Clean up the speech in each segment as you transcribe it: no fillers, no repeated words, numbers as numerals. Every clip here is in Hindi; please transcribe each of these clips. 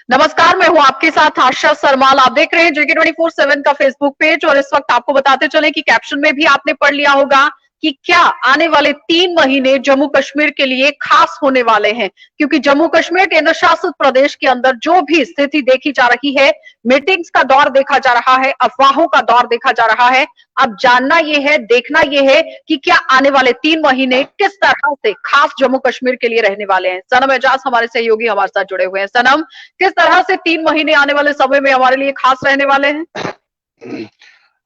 नमस्कार, मैं हूं आपके साथ आशा सरमाल। आप देख रहे हैं JK24/7 का फेसबुक पेज और इस वक्त आपको बताते चले कि कैप्शन में भी आपने पढ़ लिया होगा कि क्या आने वाले 3 महीने जम्मू कश्मीर के लिए खास होने वाले हैं, क्योंकि जम्मू कश्मीर केंद्र शासित प्रदेश के अंदर जो भी स्थिति देखी जा रही है, मीटिंग्स का दौर देखा जा रहा है, अफवाहों का दौर देखा जा रहा है। अब जानना यह है, देखना यह है कि क्या आने वाले 3 महीने किस तरह से खास जम्मू कश्मीर के लिए रहने वाले हैं। सनम एजाज हमारे सहयोगी हमारे साथ जुड़े हुए हैं। सनम, किस तरह से 3 महीने आने वाले समय में हमारे लिए खास रहने वाले हैं?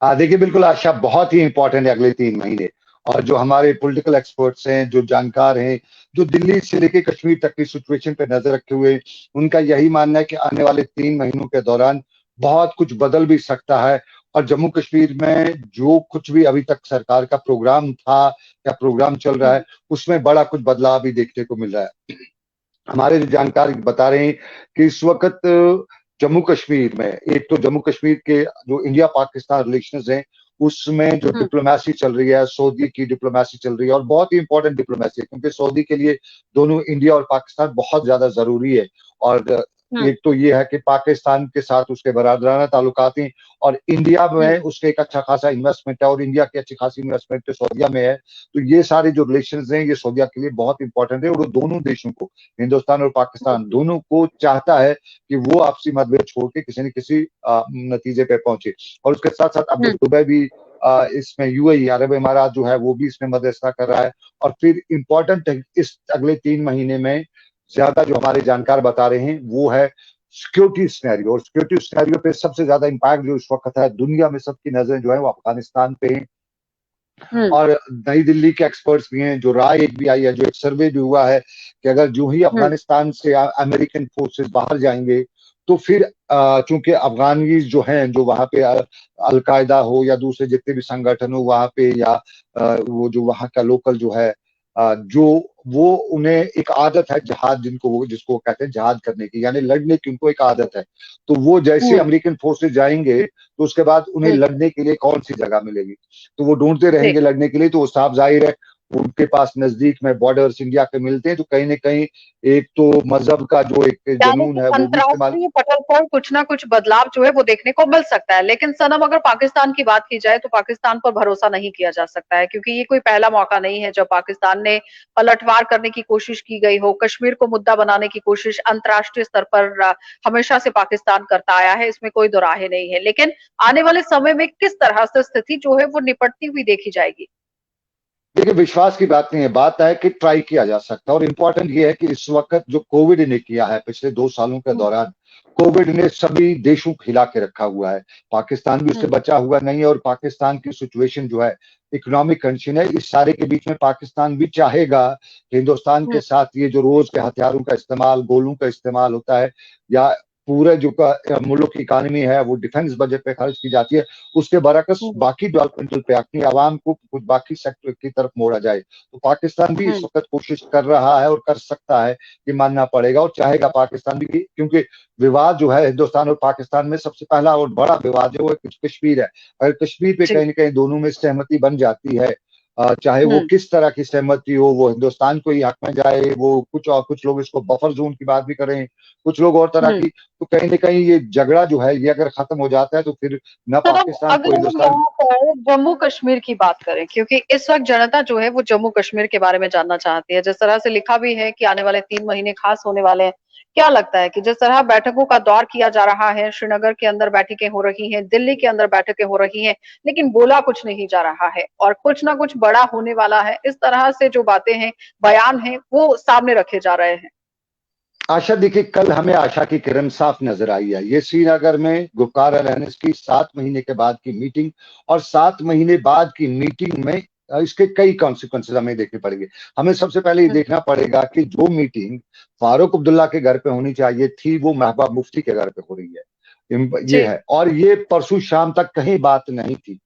देखिए, बिल्कुल आशा, बहुत ही इंपॉर्टेंट है अगले 3 महीने। और जो हमारे पॉलिटिकल एक्सपर्ट्स हैं, जो जानकार हैं, जो दिल्ली से लेके कश्मीर तक की सिचुएशन पे नजर रखे हुए, उनका यही मानना है कि आने वाले 3 महीनों के दौरान बहुत कुछ बदल भी सकता है। और जम्मू कश्मीर में जो कुछ भी अभी तक सरकार का प्रोग्राम था या प्रोग्राम चल रहा है, उसमें बड़ा कुछ बदलाव भी देखने को मिल रहा है। हमारे जो जानकार बता रहे हैं कि इस वक्त जम्मू कश्मीर में, एक तो जम्मू कश्मीर के जो इंडिया पाकिस्तान रिलेशंस हैं, उसमें जो डिप्लोमेसी चल रही है, सऊदी की डिप्लोमेसी चल रही है, और बहुत ही इंपॉर्टेंट डिप्लोमेसी है, क्योंकि सऊदी के लिए दोनों इंडिया और पाकिस्तान बहुत ज्यादा जरूरी है। और एक तो ये है कि पाकिस्तान के साथ उसके बरादराना ताल्लुकात हैं, और इंडिया में उसके एक अच्छा खासा इन्वेस्टमेंट है, और इंडिया की अच्छी खासी इन्वेस्टमेंट तो सऊदीया में है। तो ये सारे जो रिलेशंस हैं, ये सऊदीया के लिए बहुत इंपॉर्टेंट है, और दोनों देशों को, हिंदुस्तान और पाकिस्तान दोनों को चाहता है कि वो आपसी मतभेद छोड़ के किसी न किसी नतीजे पे पहुंचे। और उसके साथ साथ अब दुबई भी इसमें, यूएई अरब इमारात जो है वो भी इसमें मध्यस्थता कर रहा है। और फिर इंपॉर्टेंट इस अगले 3 महीने में ज्यादा जो हमारे जानकार बता रहे हैं वो है सिक्योरिटी सिनेरियो। और सिक्योरिटी सिनेरियो पे सबसे ज्यादा इंपैक्ट जो इस वक्त है, दुनिया में सबकी नजर जो है वो अफगानिस्तान पे है। और नई दिल्ली के एक्सपर्ट्स भी हैं, जो राय एक भी आई है, जो एक सर्वे भी हुआ है कि अगर जो ही अफगानिस्तान से अमेरिकन फोर्सेस बाहर जाएंगे, तो फिर चूंकि अफगानीज जो हैं, जो वहां पे अलकायदा हो या दूसरे जितने भी संगठन हो वहां पे, या वो जो वहां का लोकल जो है, जो वो उन्हें एक आदत है जिहाद, जिसको वो कहते हैं जिहाद करने की, यानी लड़ने की उनको एक आदत है। तो वो जैसे अमेरिकन फोर्सेस जाएंगे, तो उसके बाद उन्हें लड़ने के लिए कौन सी जगह मिलेगी, तो वो ढूंढते रहेंगे लड़ने के लिए। तो वो साफ जाहिर है उनके पास नजदीक में बॉर्डर्स इंडिया के मिलते हैं, तो कहीं न कहीं एक तो मजहब का जो एक जुनून है वो भी इस्तेमाल, पटल पर कुछ ना कुछ बदलाव जो है वो देखने को मिल सकता है। लेकिन सनम, अगर पाकिस्तान की बात की जाए तो पाकिस्तान पर भरोसा नहीं किया जा सकता है, क्योंकि ये कोई पहला मौका नहीं है जब पाकिस्तान ने पलटवार करने की कोशिश की गई हो। कश्मीर को मुद्दा बनाने की कोशिश अंतर्राष्ट्रीय स्तर पर हमेशा से पाकिस्तान करता आया है, इसमें कोई दोराहे नहीं है। लेकिन आने वाले समय में किस तरह से स्थिति जो है वो निपटती हुई देखी जाएगी? देखिए, विश्वास की बात नहीं है, बात है कि ट्राई किया जा सकता है। और इम्पोर्टेंट ये है कि इस वक्त जो कोविड ने किया है पिछले 2 सालों के दौरान, कोविड ने सभी देशों को हिला के रखा हुआ है। पाकिस्तान भी उससे बचा हुआ नहीं है, और पाकिस्तान की सिचुएशन जो है, इकोनॉमिक कंडीशन है, इस सारे के बीच में पाकिस्तान भी चाहेगा हिंदुस्तान के साथ ये जो रोज के हथियारों का इस्तेमाल, गोलों का इस्तेमाल होता है, या पूरे जो मुल्क की इकानमी है वो डिफेंस बजट पे खर्च की जाती है, उसके बरकस बाकी डेवलपमेंटल पे अपनी आवाम को कुछ बाकी सेक्टर की तरफ मोड़ा जाए। तो पाकिस्तान भी इस वक्त कोशिश कर रहा है और कर सकता है, ये मानना पड़ेगा, और चाहेगा पाकिस्तान भी, क्योंकि विवाद जो है हिंदुस्तान और पाकिस्तान में, सबसे पहला और बड़ा विवाद है वो कश्मीर है। अगर कश्मीर पे कहीं न कहीं दोनों में सहमति बन जाती है, चाहे वो किस तरह की सहमति हो, वो हिंदुस्तान को ही हक में जाए, वो कुछ लोग इसको बफर जोन की बात भी करें, कुछ लोग और तरह की, तो कहीं न कहीं ये झगड़ा जो है ये अगर खत्म हो जाता है तो फिर न पाकिस्तान को अगर हम हिंदुस्तान। यहाँ पर जम्मू कश्मीर की बात करें, क्योंकि इस वक्त जनता जो है वो जम्मू कश्मीर के बारे में जानना चाहती है। जिस तरह से लिखा भी है कि आने वाले 3 महीने खास होने वाले हैं, क्या लगता है कि जिस तरह बैठकों का दौर किया जा रहा है, श्रीनगर के अंदर बैठकें हो रही हैं, दिल्ली के अंदर बैठकें हो रही हैं, लेकिन बोला कुछ नहीं जा रहा है और कुछ ना कुछ बड़ा होने वाला है, इस तरह से जो बातें हैं, बयान हैं, वो सामने रखे जा रहे हैं। आशा, देखिए, कल हमें आशा की किरण साफ नजर आई है। ये श्रीनगर में गुफ्तार अल-अहनस की 7 महीने के बाद की मीटिंग, और 7 महीने बाद की मीटिंग में इसके कई कॉन्सिक्वेंसेस हमें देखने पड़ेंगे। हमें सबसे पहले ये देखना पड़ेगा कि जो मीटिंग फारूक अब्दुल्ला के घर पे होनी चाहिए थी, वो महबूबा मुफ्ती के घर पे हो रही है। ये है, और ये परसों शाम तक कहीं बात नहीं थी,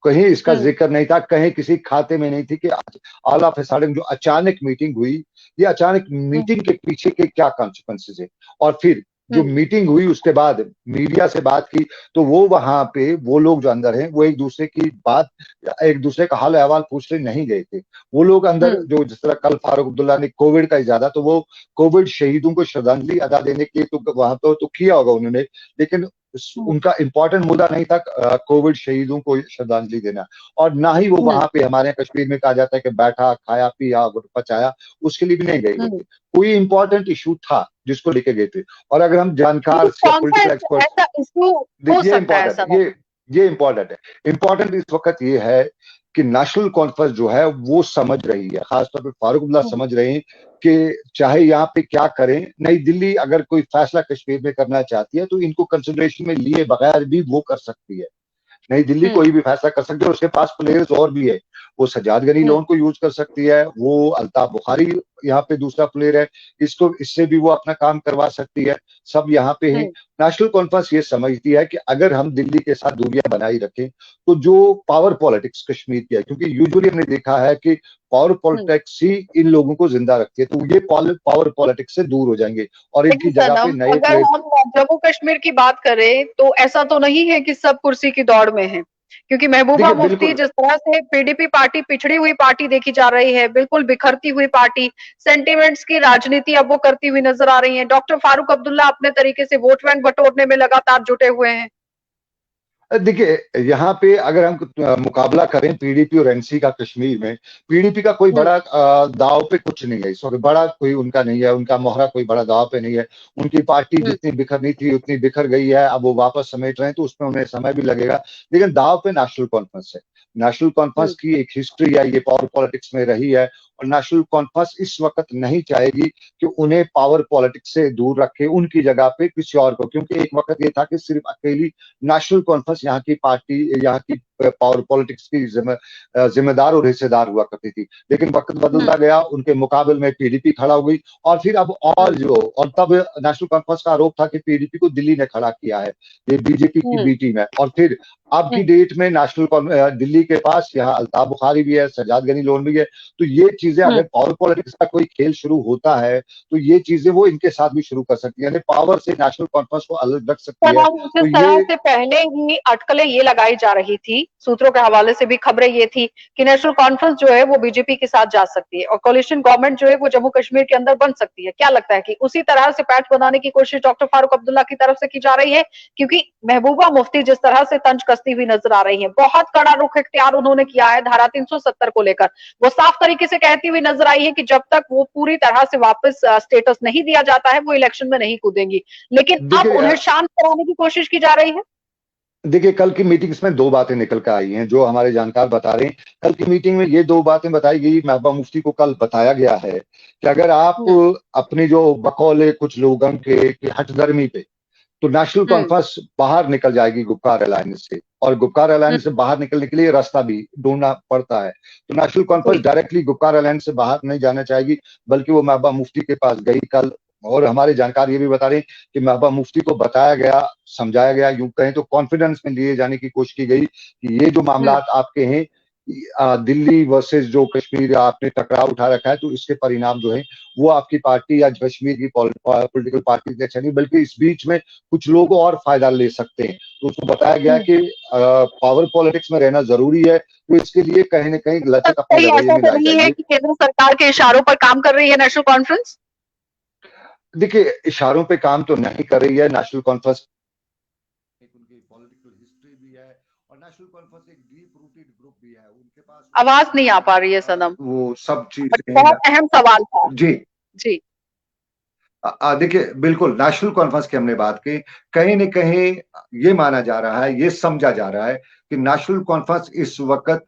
कहीं इसका जिक्र नहीं था, कहीं किसी खाते में नहीं थी कि ऑल ऑफ अ सडन जो अचानक मीटिंग हुई, ये अचानक मीटिंग के पीछे के क्या कॉन्सिक्वेंसेस है। और फिर जो मीटिंग हुई उसके बाद मीडिया से बात की, तो वो वहां पे वो लोग जो अंदर हैं वो एक दूसरे का हाल अहवाल पूछने नहीं गए थे। वो लोग अंदर जो, जिस तरह कल फारूक अब्दुल्ला ने कोविड का इजादा, तो वो कोविड शहीदों को श्रद्धांजलि अदा देने के लिए तो वहां पे तो किया होगा उन्होंने, लेकिन उनका इंपॉर्टेंट मुद्दा नहीं था कोविड शहीदों को श्रद्धांजलि देना। और ना ही वो वहां पे हमारे यहाँ कश्मीर में कहा जाता है कि बैठा खाया पिया पचाया, उसके लिए भी नहीं गए हुए थे। कोई इंपॉर्टेंट इशू था जिसको लेके गए थे। और अगर हम जानकार कौन सा पॉलिटिकल एक्सपर्ट, ऐसा इशू हो ये सकता है इंपॉर्टेंट सनम? ये इंपॉर्टेंट है। इंपॉर्टेंट इस वक्त ये है कि नेशनल कॉन्फ्रेंस जो है वो समझ रही है, खासतौर पे फारूक अब्दुल्ला समझ रहे हैं कि चाहे यहाँ पे क्या करें, नई दिल्ली अगर कोई फैसला कश्मीर में करना चाहती है तो इनको कंसिडरेशन में लिए बगैर भी वो कर सकती है। नई दिल्ली कोई भी फैसला कर सकती है, और उसके पास प्लेयर्स और भी है। वो सजाद गनी लोन को यूज कर सकती है, वो अल्ताफ बुखारी यहाँ पे दूसरा प्लेयर है, इससे भी वो अपना काम करवा सकती है। सब यहाँ पे है। नेशनल कॉन्फ्रेंस ये समझती है कि अगर हम दिल्ली के साथ दूरियां बनाई रखें तो जो पावर पॉलिटिक्स कश्मीर की है, क्योंकि यूजुअली हमने देखा है कि पावर पॉलिटिक्स ही इन लोगों को जिंदा रखती है, तो ये पावर पॉलिटिक्स से दूर हो जाएंगे और लेकिन इनकी जगह पे सनम, नए अगर प्लेयर। हम जम्मू कश्मीर की बात करें तो ऐसा तो नहीं है कि सब कुर्सी की दौड़ में है, क्योंकि महबूबा देखिए मुफ्ती बिल्कुल, जिस तरह से पीडीपी पार्टी पिछड़ी हुई पार्टी देखी जा रही है, बिल्कुल बिखरती हुई पार्टी, सेंटिमेंट्स की राजनीति अब वो करती हुई नजर आ रही है। डॉक्टर फारूक अब्दुल्ला अपने तरीके से वोट बैंक बटोरने में लगातार जुटे हुए हैं। देखिए यहाँ पे अगर हम मुकाबला करें पीडीपी और एनसी का कश्मीर में, पीडीपी का कोई बड़ा दाव पे कुछ नहीं है इस वक्त, बड़ा कोई उनका नहीं है, उनका मोहरा कोई बड़ा दाव पे नहीं है। उनकी पार्टी जितनी बिखरनी थी उतनी बिखर गई है, अब वो वापस समेट रहे हैं तो उसमें उन्हें समय भी लगेगा। लेकिन दाव पे नेशनल कॉन्फ्रेंस है। नेशनल कॉन्फ्रेंस की एक हिस्ट्री है, ये पावर पॉलिटिक्स में रही है, और नेशनल कॉन्फ्रेंस इस वक्त नहीं चाहेगी कि उन्हें पावर पॉलिटिक्स से दूर रखे, उनकी जगह पे किसी और को, क्योंकि एक वक्त ये था कि सिर्फ अकेली नेशनल कॉन्फ्रेंस यहाँ की पार्टी, यहाँ की पावर पॉलिटिक्स की जिम्मेदार और हिस्सेदार हुआ करती थी। लेकिन वक्त बदलता गया, उनके मुकाबले में पीडीपी खड़ा हो गई, और फिर अब और तब नेशनल कॉन्फ्रेंस का आरोप था कि पीडीपी को दिल्ली ने खड़ा किया है, ये बीजेपी की बी टीम है। और फिर अब की डेट में दिल्ली के पास यहाँ अल्ताफ बुखारी भी है, सजाद गनी लोन भी है। तो ये चीजें, अगर पावर पॉलिटिक्स का कोई खेल शुरू होता है तो ये चीजें वो इनके साथ भी शुरू कर सकती है, यानी पावर से नेशनल कॉन्फ्रेंस को अलग रख सकती है। जिस तो तरह ये से पहले ही अटकलें ये लगाई जा रही थी, सूत्रों के हवाले से भी खबरें ये थी कि नेशनल कॉन्फ्रेंस जो है वो बीजेपी के साथ जा सकती है और कोलिशन गवर्नमेंट जो है वो जम्मू कश्मीर के अंदर बन सकती है। क्या लगता है कि उसी तरह से पैच बनाने की कोशिश डॉक्टर फारूक अब्दुल्ला की तरफ से की जा रही है? क्योंकि महबूबा मुफ्ती जिस तरह से तंज कसती हुई नजर आ रही है, बहुत कड़ा रुख इख्तियार उन्होंने किया है धारा 370 को लेकर। वो साफ तरीके से कहती हुई नजर आई है कि जब तक वो पूरी तरह से वापस स्टेटस नहीं दिया जाता है वो इलेक्शन में नहीं कूदेंगी। लेकिन अब देखिए उन्हें शांत कराने की कोशिश की जा रही है। देखिए कल की मीटिंग्स में दो बातें निकल कर आई हैं जो हमारे जानकार बता रहे हैं। कल की मीटिंग में ये दो बातें बताई गई, महबूबा मुफ्ती को कल बताया गया है कि अगर आप अपनी जो बकौल है कुछ लोगों के हठधर्मी पे, तो नेशनल कॉन्फ्रेंस बाहर निकल जाएगी गुपकार अलायंस से, और गुपकार अलायंस से बाहर निकलने के लिए रास्ता भी ढूंढना पड़ता है। तो national conference directly Gupkar alliance से बाहर नहीं जाना चाहेगी, बल्कि वो महबूबा मुफ्ती के पास गई कल। और हमारे जानकार ये भी बता रहे हैं कि महबूबा मुफ्ती को बताया गया, समझाया गया, यूं कहें तो कॉन्फिडेंस में लिए जाने की कोशिश की गई कि ये जो मामला आपके हैं, दिल्ली वर्सेस जो कश्मीर आपने टकराव उठा रखा है, तो इसके परिणाम जो है वो आपकी पार्टी या कश्मीर की पॉलिटिकल पार्टी के अच्छा नहीं, बल्कि इस बीच में कुछ लोग और फायदा ले सकते हैं। तो उसको बताया गया कि पावर पॉलिटिक्स में रहना जरूरी है, तो इसके लिए कहीं ना कहीं लचक अपने रवैये ऐसा में तो लाई नहीं है जाएगी। कि केंद्र सरकार के इशारों पर काम कर रही है नेशनल कॉन्फ्रेंस? देखिए इशारों पे काम तो नहीं कर रही है नेशनल कॉन्फ्रेंस, उनकी पॉलिटिकल हिस्ट्री भी है, और नेशनल कॉन्फ्रेंस एक डीप रूटेड ग्रुप भी है, उनके पास आवाज नहीं आ पा रही है सनम। वो सब चीजें बहुत अहम सवाल था। जी। जी। देखिए बिल्कुल नेशनल कॉन्फ्रेंस की हमने बात की, कहीं न कहीं ये माना जा रहा है, ये समझा जा रहा है कि नेशनल कॉन्फ्रेंस इस वक्त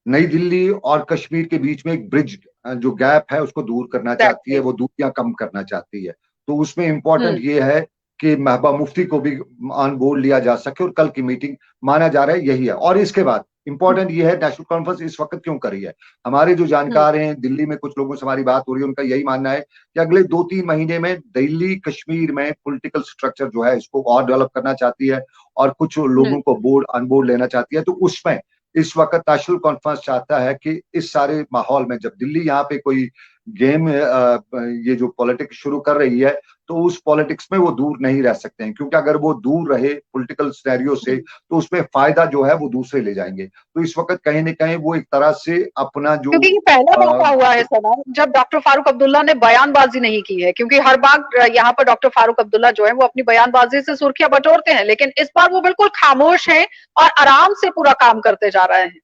नई दिल्ली और कश्मीर के बीच में एक ब्रिज, जो गैप है उसको दूर करना चाहती है, वो दूरियां कम करना चाहती है। तो उसमें इंपॉर्टेंट ये है कि महबूबा मुफ्ती को भी ऑन बोर्ड लिया जा सके, और कल की मीटिंग माना जा रहा है यही है। और इसके बाद इंपॉर्टेंट ये है नेशनल कॉन्फ्रेंस इस वक्त क्यों करी है। हमारे जो जानकार हैं दिल्ली में, कुछ लोगों से हमारी बात हो रही है, उनका यही मानना है कि अगले 2-3 महीने में दिल्ली कश्मीर में पॉलिटिकल स्ट्रक्चर जो है इसको और डेवलप करना चाहती है, और कुछ लोगों को ऑन बोर्ड लेना चाहती है। तो उसमें इस वक्त नेशनल कॉन्फ्रेंस चाहता है कि इस सारे माहौल में जब दिल्ली यहाँ पे कोई गेम ये जो पॉलिटिक्स शुरू कर रही है, तो उस पॉलिटिक्स में वो दूर नहीं रह सकते हैं, क्योंकि अगर वो दूर रहे पॉलिटिकल सिनेरियो से तो उसमें फायदा जो है वो दूसरे ले जाएंगे। तो इस वक्त कहीं न कहीं वो एक तरह से अपना जो क्योंकि ये पहला मौका हुआ है सनम जब डॉक्टर फारूक अब्दुल्ला ने बयानबाजी नहीं की है, क्योंकि हर बार यहाँ पर डॉक्टर फारूक अब्दुल्ला जो है वो अपनी बयानबाजी से सुर्खियां बटोरते हैं, लेकिन इस बार वो बिल्कुल खामोश हैं और आराम से पूरा काम करते जा रहे हैं।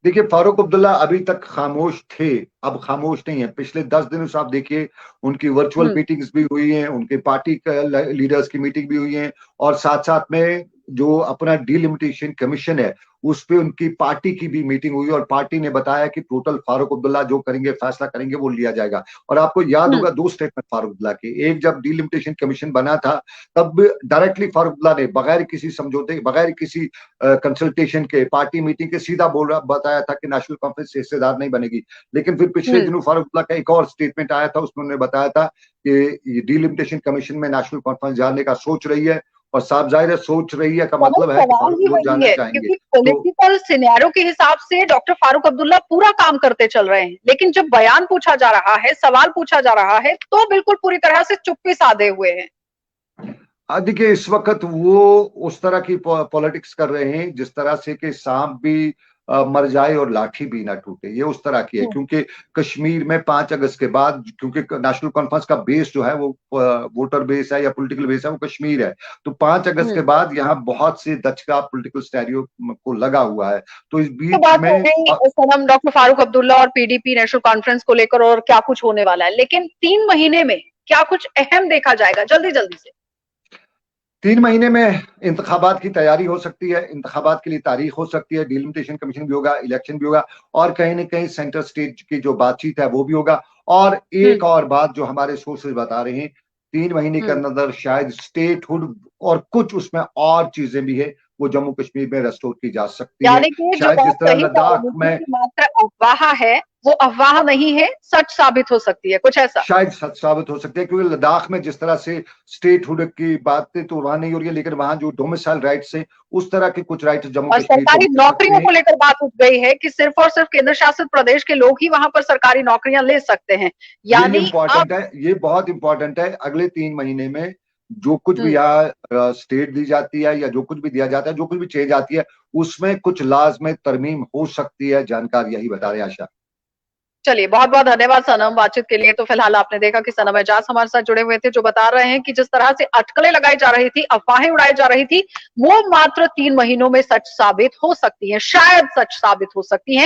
देखिए, फारूक अब्दुल्ला अभी तक खामोश थे, अब खामोश नहीं है। पिछले 10 दिनों से आप देखिए, उनकी वर्चुअल मीटिंग्स भी हुई हैं, उनके पार्टी लीडर्स की मीटिंग भी हुई है, और साथ-साथ में जो अपना डिलिमिटेशन कमीशन है, उस पे उनकी पार्टी की भी मीटिंग हुई, और पार्टी ने बताया कि टोटल फारूक अब्दुल्ला जो करेंगे, फैसला करेंगे, वो लिया जाएगा। और आपको याद होगा 2 स्टेटमेंट फारूक अब्दुल्ला के, एक जब डिलिमिटेशन कमीशन बना था, तब डायरेक्टली फारूक अब्दुल्ला ने बगैर किसी समझौते, बगैर किसी कंसल्टेशन के, पार्टी मीटिंग के सीधा बताया था कि नेशनल कॉन्फ्रेंस से हिस्सेदार नहीं बनेगी। लेकिन फिर पिछले दिनों फारूक अब्दुल्ला का एक और स्टेटमेंट आया था, उसमें उन्होंने बताया था कि डिलिमिटेशन कमीशन में नेशनल कॉन्फ्रेंस जाने का सोच रही है, और साफ जाहिर है सोच रही है का मतलब है कि सवाल ही वो वही जाना है, चाहेंगे। क्योंकि तो पॉलिटिकल सिनेरियो के हिसाब से डॉक्टर फारूक अब्दुल्ला पूरा काम करते चल रहे हैं, लेकिन जब बयान पूछा जा रहा है, सवाल पूछा जा रहा है, तो बिल्कुल पूरी तरह से चुप्पी साधे हुए हैं। देखिए, इस वक्त वो उस तरह की पॉलिटिक्स कर रहे हैं जिस तरह से कि सांप भी मर जाए और लाठी भी ना टूटे, ये उस तरह की है। क्योंकि कश्मीर में 5 अगस्त के बाद, क्योंकि नेशनल कॉन्फ्रेंस का बेस जो है वो वोटर बेस है या पॉलिटिकल बेस है, वो कश्मीर है। तो 5 अगस्त के बाद यहाँ बहुत से दचका पॉलिटिकल सिनेरियो को लगा हुआ है। तो इस तो बीच बात हो में गई सनम डॉक्टर फारूक अब्दुल्ला और पीडीपी नेशनल कॉन्फ्रेंस को लेकर और क्या कुछ होने वाला है, लेकिन 3 महीने में क्या कुछ अहम देखा जाएगा जल्दी जल्दी से? 3 महीने में इंतखाबात की तैयारी हो सकती है, इंतखाबात के लिए तारीख हो सकती है, डिलिमिटेशन कमीशन भी होगा, इलेक्शन भी होगा, और कहीं न कहीं सेंटर स्टेट की जो बातचीत है वो भी होगा। और एक और बात जो हमारे सोर्सेज बता रहे हैं, 3 महीने के अंदर शायद स्टेटहुड और कुछ उसमें और चीजें भी है, वो जम्मू कश्मीर में रेस्टोर की जा सकती है। यानी कि जो शायद जिस बात तरह कही जा लद्दाख रही थी में कि मात्र अफवाह है, वो अफवाह नहीं है, सच साबित हो सकती है, कुछ ऐसा। शायद सच साबित हो सकती है, क्योंकि लद्दाख में जिस तरह से स्टेटहुड की बातें तो वहां नहीं हो रही है, लेकिन वहां जो डोमिसाइल राइट्स है, उस तरह के कुछ राइट्स जम्मू और कश्मीर को सरकारी मिल सकते नौकरियों हैं। को लेकर बात उठ गई है कि सिर्फ और सिर्फ केंद्र शासित प्रदेश के लोग ही वहां पर सरकारी नौकरियां ले सकते हैं, ये यानी इम्पोर्टेंट अब है, ये बहुत इंपॉर्टेंट है। अगले 3 महीने में जो कुछ भी यहाँ स्टेट दी जाती है या जो कुछ भी दिया जाता है, जो कुछ भी चेंज आती है, उसमें कुछ लाज में तरमीम हो सकती है। जानकार यही बता रहे हैं आशा। चलिए, बहुत बहुत धन्यवाद सनम बातचीत के लिए। तो फिलहाल आपने देखा कि सनम एजाज हमारे साथ जुड़े हुए थे, जो बता रहे हैं कि जिस तरह से अटकलें लगाई जा रही थी, अफवाहें उड़ाई जा रही थी, वो मात्र 3 महीनों में सच साबित हो सकती है, शायद सच साबित हो सकती है।